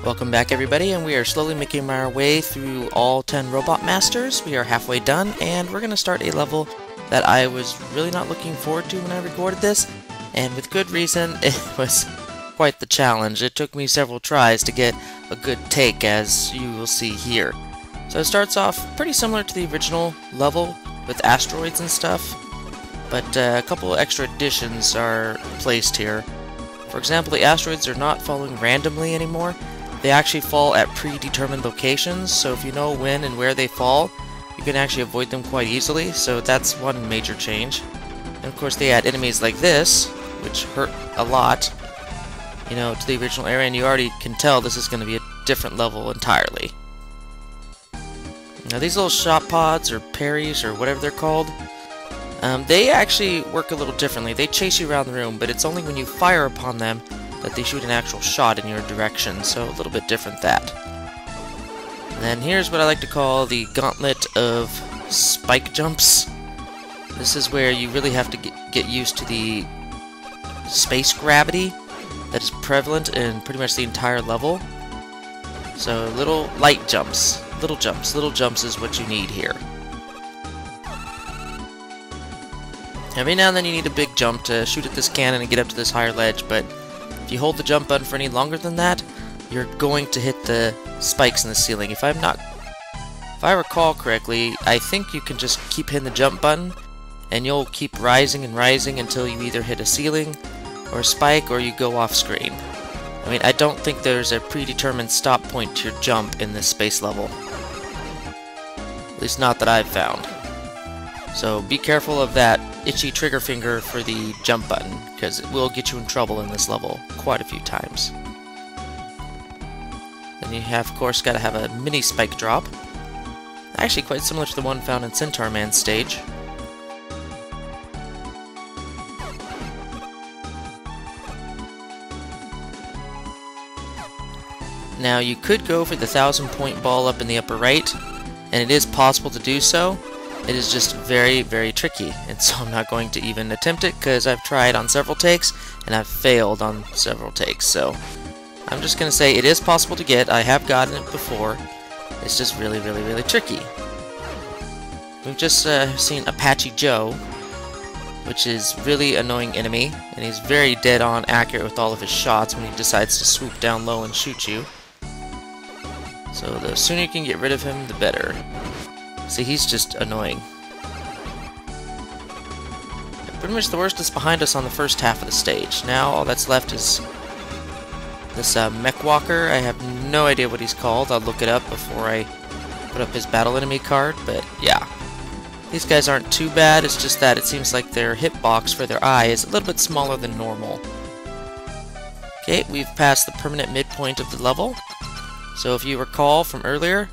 Welcome back everybody, and we are slowly making our way through all 10 Robot Masters. We are halfway done, and we're going to start a level that I was really not looking forward to when I recorded this, and with good reason. It was quite the challenge. It took me several tries to get a good take, as you will see here. So it starts off pretty similar to the original level, with asteroids and stuff, but a couple extra additions are placed here. For example, the asteroids are not falling randomly anymore. They actually fall at predetermined locations, so if you know when and where they fall, you can actually avoid them quite easily, so that's one major change. And of course they add enemies like this, which hurt a lot, you know, to the original area, and you already can tell this is going to be a different level entirely. Now these little shot pods, or parries, or whatever they're called, they actually work a little differently. They chase you around the room, but it's only when you fire upon them that they shoot an actual shot in your direction, so a little bit different that. And then here's what I like to call the gauntlet of spike jumps. This is where you really have to get used to the space gravity that is prevalent in pretty much the entire level. So little light jumps, little jumps is what you need here. Every now and then you need a big jump to shoot at this cannon and get up to this higher ledge, but if you hold the jump button for any longer than that, you're going to hit the spikes in the ceiling. If I recall correctly, I think you can just keep hitting the jump button, and you'll keep rising and rising until you either hit a ceiling, or a spike, or you go off screen. I mean, I don't think there's a predetermined stop point to your jump in this space level. At least not that I've found. So be careful of that itchy trigger finger for the jump button, because it will get you in trouble in this level quite a few times. Then you have, of course, got to have a mini spike drop. Actually quite similar to the one found in Starman's stage. Now you could go for the 1,000-point ball up in the upper right, and it is possible to do so. It is just very, very tricky, and so I'm not going to even attempt it because I've tried on several takes and I've failed on several takes. So I'm just going to say it is possible to get. I have gotten it before. It's just really, really, really tricky. We've just seen Apache Joe, which is really annoying enemy, and he's very dead-on accurate with all of his shots when he decides to swoop down low and shoot you. So the sooner you can get rid of him, the better. See, he's just annoying. Pretty much the worst is behind us on the first half of the stage. Now all that's left is this mech walker. I have no idea what he's called. I'll look it up before I put up his battle enemy card, but yeah. These guys aren't too bad, it's just that it seems like their hitbox for their eye is a little bit smaller than normal. Okay, we've passed the permanent midpoint of the level. So if you recall from earlier,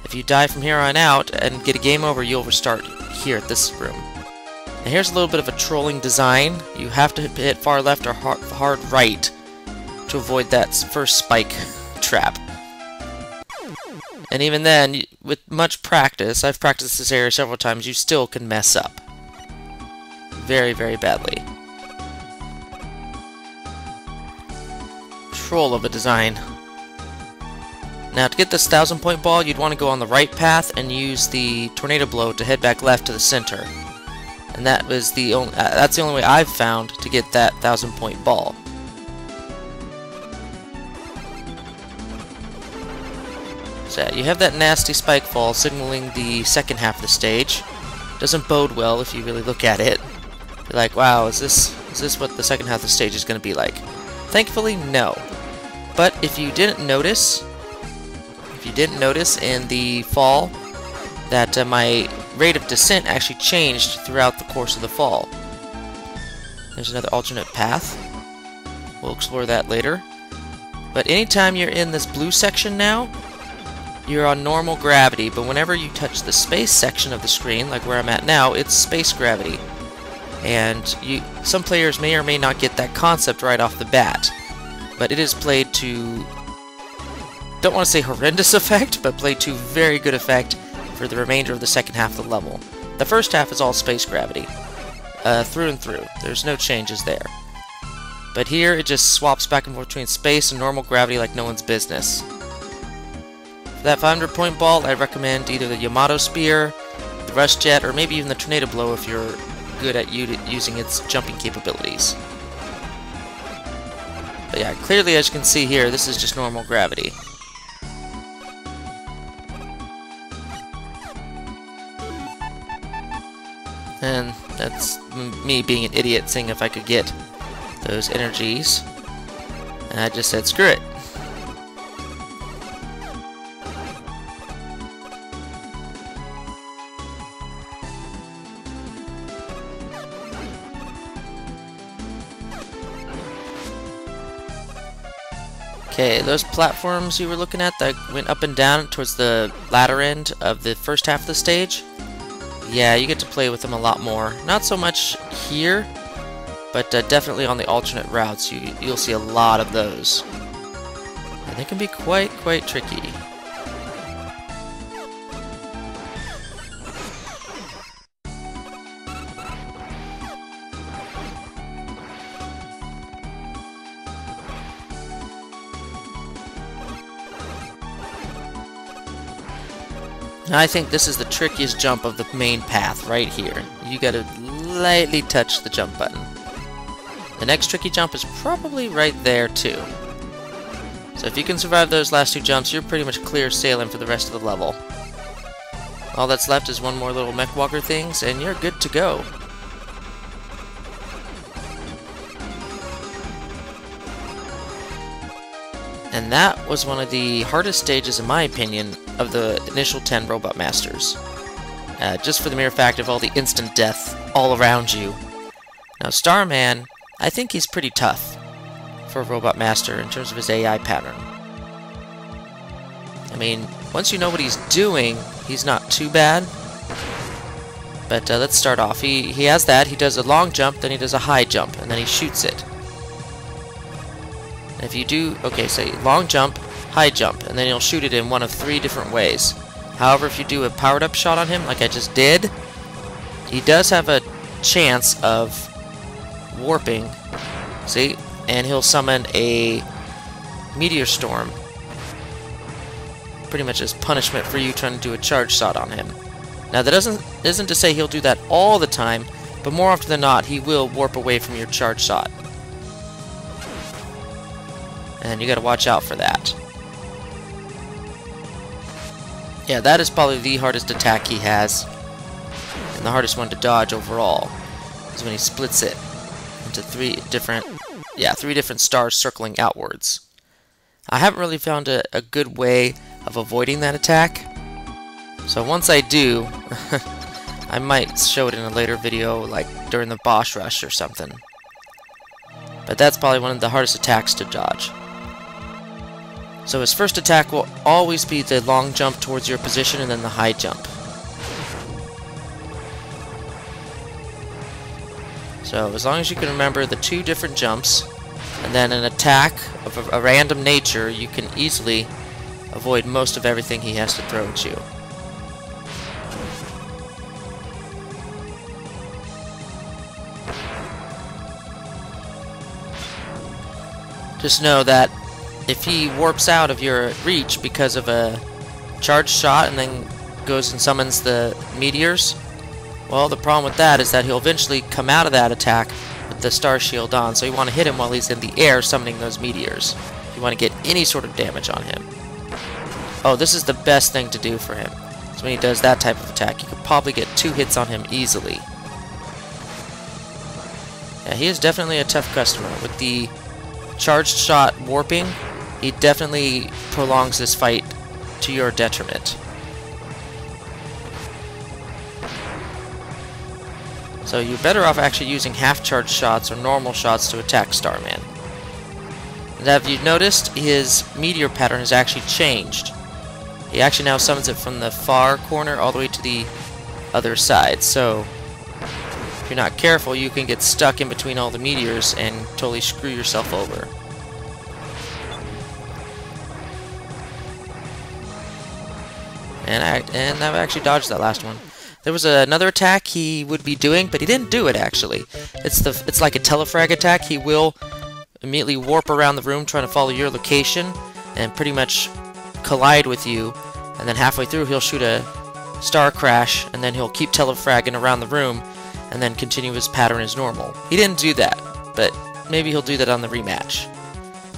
if you die from here on out and get a game over, you'll restart here at this room. Now here's a little bit of a trolling design. You have to hit far left or hard right to avoid that first spike trap. And even then, with much practice, I've practiced this area several times, you still can mess up. Very, very badly. Troll of a design. Now to get this 1,000-point ball, you'd want to go on the right path and use the tornado blow to head back left to the center. And that was that's the only way I've found to get that 1,000-point ball. So yeah, you have that nasty spike fall signaling the second half of the stage. Doesn't bode well if you really look at it. You're like, wow, is this what the second half of the stage is going to be like? Thankfully, no. But if you didn't notice in the fall that my rate of descent actually changed throughout the course of the fall. There's another alternate path. We'll explore that later. But anytime you're in this blue section now, you're on normal gravity, but whenever you touch the space section of the screen, like where I'm at now, it's space gravity. And some players may or may not get that concept right off the bat. But it is played to, don't want to say horrendous effect, but played to very good effect for the remainder of the second half of the level. The first half is all space gravity, through and through. There's no changes there. But here, it just swaps back and forth between space and normal gravity like no one's business. For that 500-point ball, I recommend either the Yamato Spear, the Rush Jet, or maybe even the Tornado Blow if you're good at using its jumping capabilities. But yeah, clearly as you can see here, this is just normal gravity. And that's me being an idiot, seeing if I could get those energies. And I just said, screw it. Okay, those platforms you were looking at that went up and down towards the latter end of the first half of the stage, yeah, you get to play with them a lot more. Not so much here, but definitely on the alternate routes, you'll see a lot of those. And they can be quite tricky. Now I think this is the trickiest jump of the main path right here. You gotta lightly touch the jump button. The next tricky jump is probably right there too. So if you can survive those last two jumps, you're pretty much clear sailing for the rest of the level. All that's left is one more little mech walker things, and you're good to go. And that was one of the hardest stages, in my opinion, of the initial 10 Robot Masters. Just for the mere fact of all the instant death all around you. Now, Starman, I think he's pretty tough for a Robot Master in terms of his AI pattern. I mean, once you know what he's doing, he's not too bad. But let's start off. He has that. He does a long jump, then he does a high jump, and then he shoots it. If you do, okay, say long jump, high jump, and then you'll shoot it in one of 3 different ways. However, if you do a powered up shot on him, like I just did, he does have a chance of warping, see, and he'll summon a meteor storm, pretty much as punishment for you trying to do a charge shot on him. Now that isn't to say he'll do that all the time, but more often than not, he will warp away from your charge shot. And you gotta watch out for that. Yeah, that is probably the hardest attack he has. And the hardest one to dodge overall is when he splits it into 3 different stars circling outwards. I haven't really found a good way of avoiding that attack. So once I do, I might show it in a later video, like during the boss rush or something. But that's probably one of the hardest attacks to dodge. So his first attack will always be the long jump towards your position and then the high jump. So as long as you can remember the 2 different jumps and then an attack of a random nature, you can easily avoid most of everything he has to throw at you. Just know that if he warps out of your reach because of a charged shot and then goes and summons the meteors, well, the problem with that is that he'll eventually come out of that attack with the star shield on, so you want to hit him while he's in the air summoning those meteors. You want to get any sort of damage on him. Oh, this is the best thing to do for him. So when he does that type of attack, you could probably get 2 hits on him easily. Yeah, he is definitely a tough customer. With the charged shot warping, he definitely prolongs this fight to your detriment. So you're better off actually using half-charged shots or normal shots to attack Starman. And have you noticed his meteor pattern has actually changed? He actually now summons it from the far corner all the way to the other side. So if you're not careful, you can get stuck in between all the meteors and totally screw yourself over. And I've actually dodged that last one. There was another attack he would be doing, but he didn't do it actually. It's like a telefrag attack. He will immediately warp around the room trying to follow your location and pretty much collide with you, and then halfway through he'll shoot a star crash, and then he'll keep telefragging around the room and then continue his pattern as normal. He didn't do that, but maybe he'll do that on the rematch.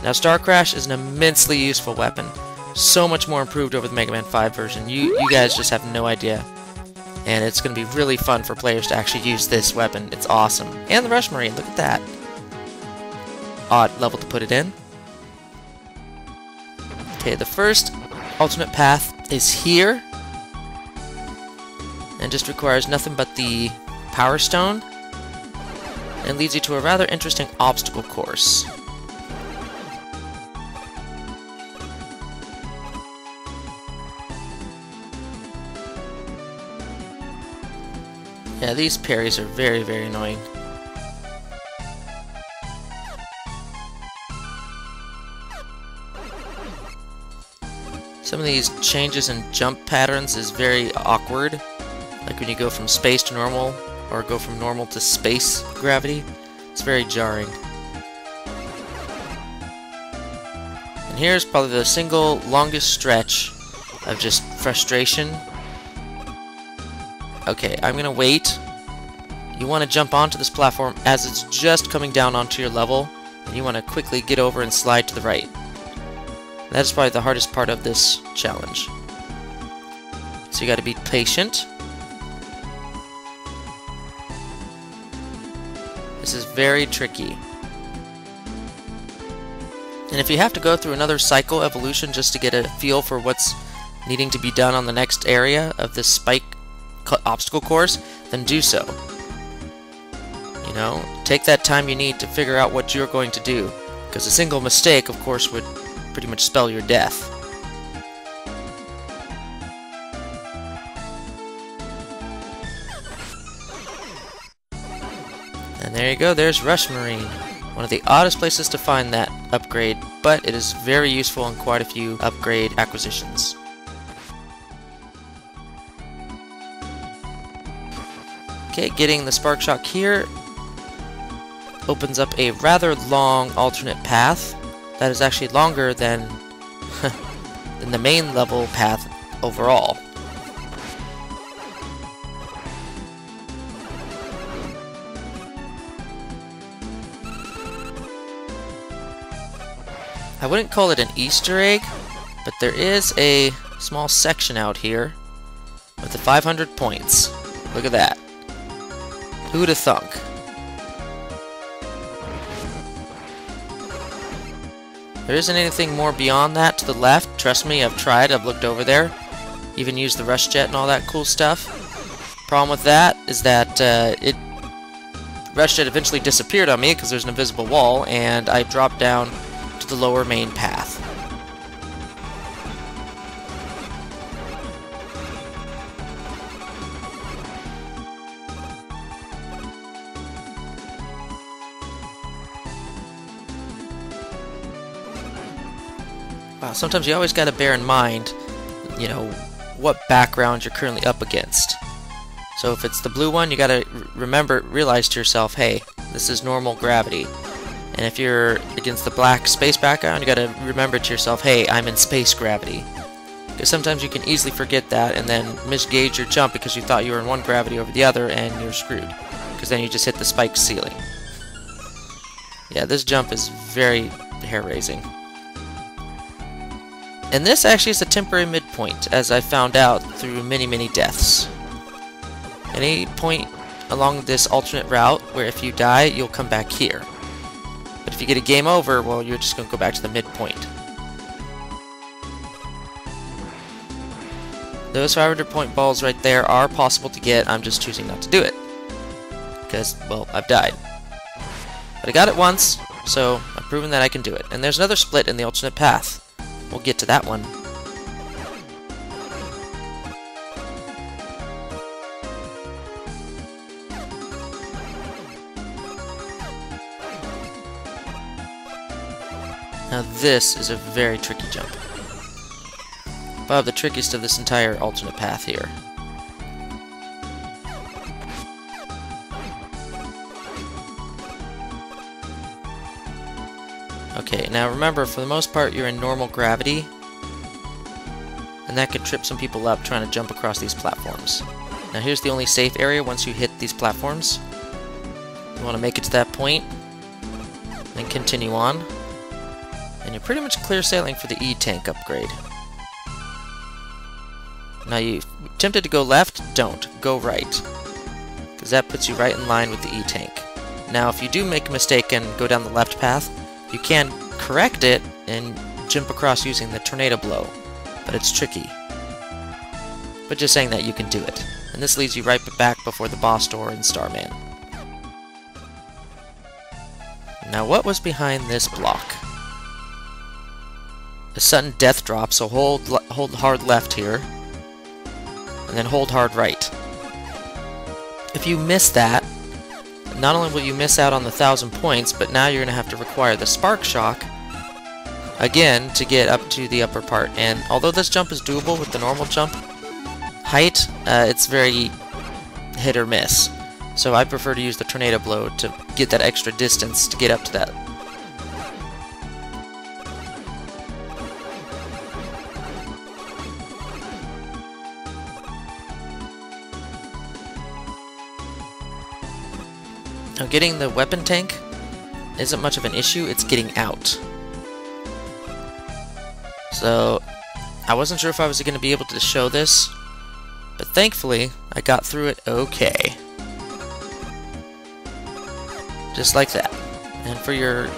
Now, Star Crash is an immensely useful weapon. So much more improved over the Mega Man 5 version. You guys just have no idea. And it's going to be really fun for players to actually use this weapon. It's awesome. And the Rush Marine, look at that. Odd level to put it in. Okay, the first alternate path is here. And just requires nothing but the Power Stone. And leads you to a rather interesting obstacle course. Yeah, these parries are very, very annoying. Some of these changes in jump patterns is very awkward. Like when you go from space to normal, or go from normal to space gravity. It's very jarring. And here's probably the single longest stretch of just frustration. Okay, I'm gonna wait. You want to jump onto this platform as it's just coming down onto your level, and you want to quickly get over and slide to the right. That's probably the hardest part of this challenge. So you gotta be patient. This is very tricky. And if you have to go through another cycle evolution just to get a feel for what's needing to be done on the next area of this spike obstacle course, then do so. You know, take that time you need to figure out what you're going to do, because a single mistake, of course, would pretty much spell your death. And there you go, there's Rush Marine. One of the oddest places to find that upgrade, but it is very useful in quite a few upgrade acquisitions. Okay, getting the Spark Shock here opens up a rather long alternate path that is actually longer than, than the main level path overall. I wouldn't call it an Easter egg, but there is a small section out here with the 500 points. Look at that. Who would have thunk? There isn't anything more beyond that to the left. Trust me, I've tried, I've looked over there. Even used the rush jet and all that cool stuff. Problem with that is that rush jet eventually disappeared on me because there's an invisible wall, and I dropped down to the lower main path. Wow, sometimes you always got to bear in mind, you know, what background you're currently up against. So if it's the blue one, you got to realize to yourself, hey, this is normal gravity. And if you're against the black space background, you got to remember to yourself, hey, I'm in space gravity. Because sometimes you can easily forget that and then misgauge your jump because you thought you were in one gravity over the other, and you're screwed. Because then you just hit the spike ceiling. Yeah, this jump is very hair-raising. And this actually is a temporary midpoint, as I found out through many, many deaths. Any point along this alternate route where if you die, you'll come back here. But if you get a game over, well, you're just going to go back to the midpoint. Those 500 point balls right there are possible to get. I'm just choosing not to do it. Because, well, I've died. But I got it once, so I've proven that I can do it. And there's another split in the alternate path. We'll get to that one. Now this is a very tricky jump. Probably the trickiest of this entire alternate path here. Okay, now remember, for the most part, you're in normal gravity, and that could trip some people up trying to jump across these platforms. Now here's the only safe area once you hit these platforms. You want to make it to that point, then continue on, and you're pretty much clear sailing for the E-tank upgrade. Now you tempted to go left, don't. Go right, because that puts you right in line with the E-tank. Now if you do make a mistake and go down the left path, you can correct it and jump across using the tornado blow, but it's tricky. But just saying that, you can do it. And this leads you right back before the boss door in Starman. Now what was behind this block? A sudden death drop, so hold hard left here, and then hold hard right. If you miss that, not only will you miss out on the 1,000 points, but now you're going to have to require the Spark Shock again to get up to the upper part. And although this jump is doable with the normal jump height, it's very hit or miss. So I prefer to use the tornado blow to get that extra distance to get up to that. Now getting the weapon tank isn't much of an issue, it's getting out. So I wasn't sure if I was going to be able to show this, but thankfully I got through it okay. Just like that. And for your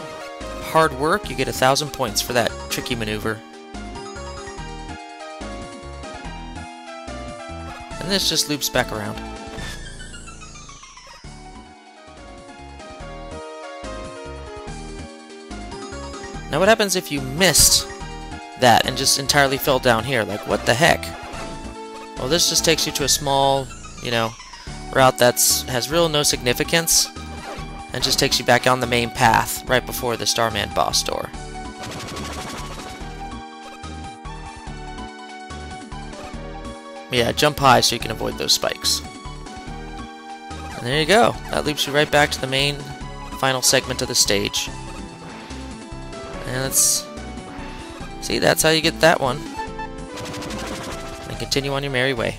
hard work, you get 1,000 points for that tricky maneuver. And this just loops back around. Now what happens if you missed that and just entirely fell down here? Like, what the heck? Well, this just takes you to a small, route that's has no significance, and just takes you back on the main path right before the Starman boss door. Yeah, jump high so you can avoid those spikes. And there you go. That leads you right back to the main final segment of the stage. And let's see, that's how you get that one. And continue on your merry way.